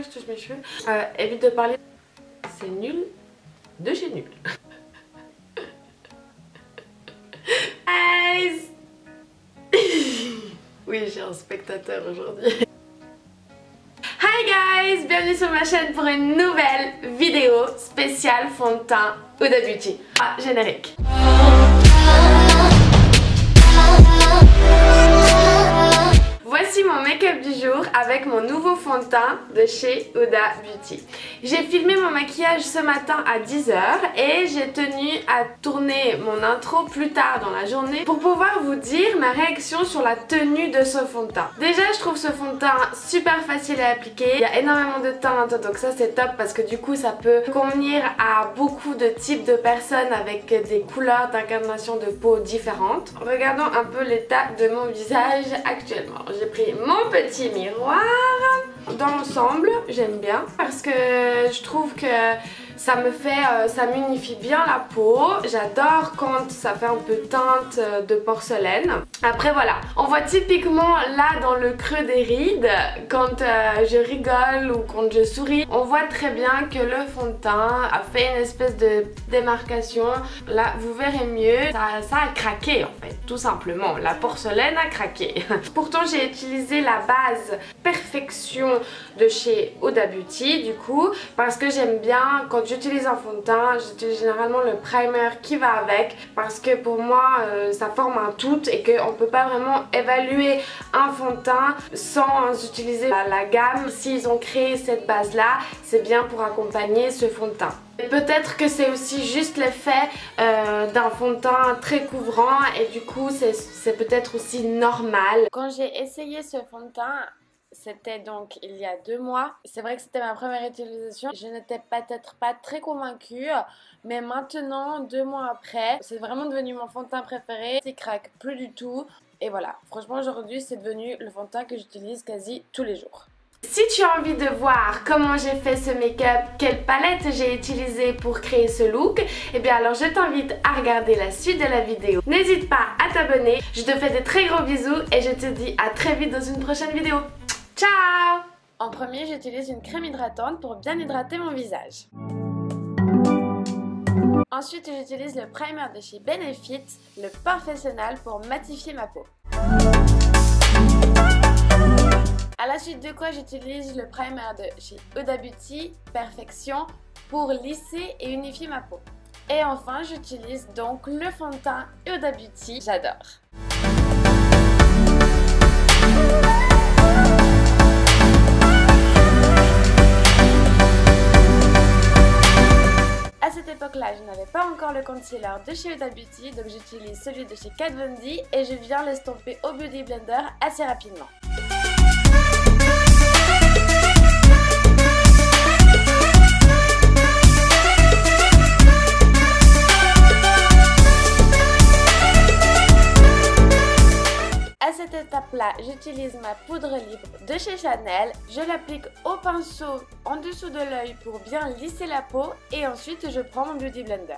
que je touche mes cheveux. Évite de parler. C'est nul de chez nul. Guys. Oui, j'ai un spectateur aujourd'hui. Hi guys, bienvenue sur ma chaîne pour une nouvelle vidéo spéciale fond de teint Huda Beauty. Ah, générique. Voici mon make-up du jour avec mon nouveau fond de teint de chez Huda Beauty. J'ai filmé mon maquillage ce matin à 10 h et j'ai tenu à tourner mon intro plus tard dans la journée pour pouvoir vous dire ma réaction sur la tenue de ce fond de teint. Déjà, je trouve ce fond de teint super facile à appliquer. Il y a énormément de teintes, donc ça c'est top parce que du coup ça peut convenir à beaucoup de types de personnes avec des couleurs d'incarnation de peau différentes. Regardons un peu l'état de mon visage actuellement. J'ai pris mon petit miroir. Dans l'ensemble, j'aime bien parce que je trouve que ça m'unifie bien la peau. J'adore quand ça fait un peu teinte de porcelaine. Après voilà, on voit typiquement là dans le creux des rides, quand je rigole ou quand je souris, on voit très bien que le fond de teint a fait une espèce de démarcation. Là, vous verrez mieux, ça a craqué en fait, tout simplement. La porcelaine a craqué. Pourtant, j'ai utilisé la base Perfection de chez Huda Beauty du coup, parce que j'aime bien quand j'utilise un fond de teint, j'utilise généralement le primer qui va avec, parce que pour moi ça forme un tout et qu'on ne peut pas vraiment évaluer un fond de teint sans utiliser la gamme. S'ils ont créé cette base là, c'est bien pour accompagner ce fond de teint. Peut-être que c'est aussi juste l'effet d'un fond de teint très couvrant et du coup c'est peut-être aussi normal. Quand j'ai essayé ce fond de teint, c'était donc il y a 2 mois. C'est vrai que c'était ma première utilisation. Je n'étais peut-être pas très convaincue, mais maintenant, 2 mois après, c'est vraiment devenu mon fond de teint préféré. Il craque plus du tout. Et voilà, franchement aujourd'hui c'est devenu le fond de teint que j'utilise quasi tous les jours. Si tu as envie de voir comment j'ai fait ce make-up, quelle palette j'ai utilisée pour créer ce look, eh bien alors je t'invite à regarder la suite de la vidéo. N'hésite pas à t'abonner. Je te fais de très gros bisous et je te dis à très vite dans une prochaine vidéo. Ciao! En premier, j'utilise une crème hydratante pour bien hydrater mon visage. Ensuite, j'utilise le primer de chez Benefit, le Professionnel, pour matifier ma peau. À la suite de quoi, j'utilise le primer de chez Huda Beauty, Perfection, pour lisser et unifier ma peau. Et enfin, j'utilise donc le fond de teint Huda Beauty, j'adore. À cette époque-là, je n'avais pas encore le concealer de chez Huda Beauty, donc j'utilise celui de chez Kat Von D et je viens l'estomper au Beauty Blender assez rapidement. À cette étape-là, j'utilise ma poudre libre de chez Chanel. Je l'applique au pinceau en dessous de l'œil pour bien lisser la peau et ensuite je prends mon Beauty Blender.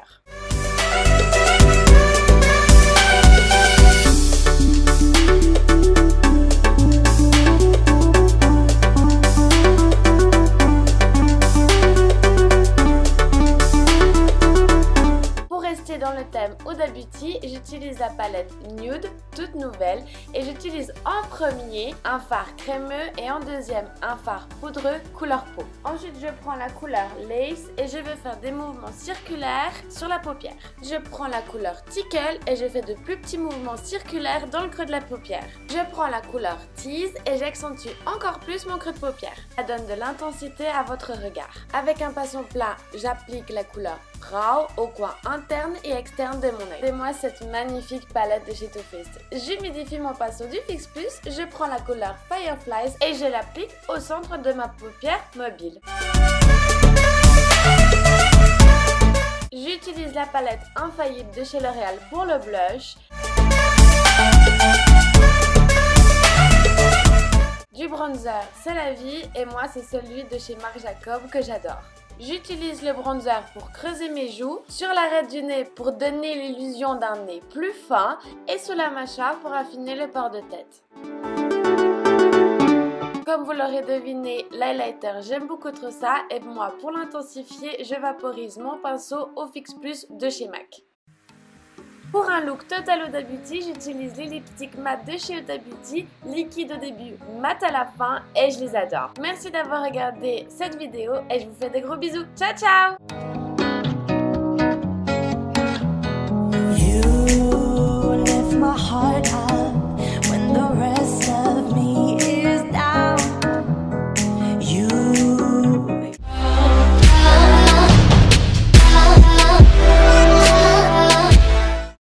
Dans le thème Huda Beauty, j'utilise la palette Nude, toute nouvelle, et j'utilise en premier un fard crémeux et en deuxième un fard poudreux couleur peau. Ensuite, je prends la couleur Lace et je vais faire des mouvements circulaires sur la paupière. Je prends la couleur Tickle et je fais de plus petits mouvements circulaires dans le creux de la paupière. Je prends la couleur Tease et j'accentue encore plus mon creux de paupière. Ça donne de l'intensité à votre regard. Avec un pinceau plat, j'applique la couleur Brow au coin interne et externe de mon œil. C'est moi cette magnifique palette de chez Too Faced. J'humidifie mon pinceau du Fix Plus, je prends la couleur Fireflies et je l'applique au centre de ma paupière mobile. J'utilise la palette Infaillible de chez L'Oréal pour le blush. Du bronzer, c'est la vie et moi c'est celui de chez Marc Jacob que j'adore. J'utilise le bronzer pour creuser mes joues, sur l'arête du nez pour donner l'illusion d'un nez plus fin et sous la mâchoire pour affiner le port de tête. Comme vous l'aurez deviné, l'highlighter, j'aime beaucoup trop ça. Et moi, pour l'intensifier, je vaporise mon pinceau au Fix Plus de chez MAC. Pour un look total Huda Beauty, j'utilise les lipsticks mat de chez Huda Beauty, liquide au début, mat à la fin et je les adore. Merci d'avoir regardé cette vidéo et je vous fais des gros bisous. Ciao ciao! You lift my heart.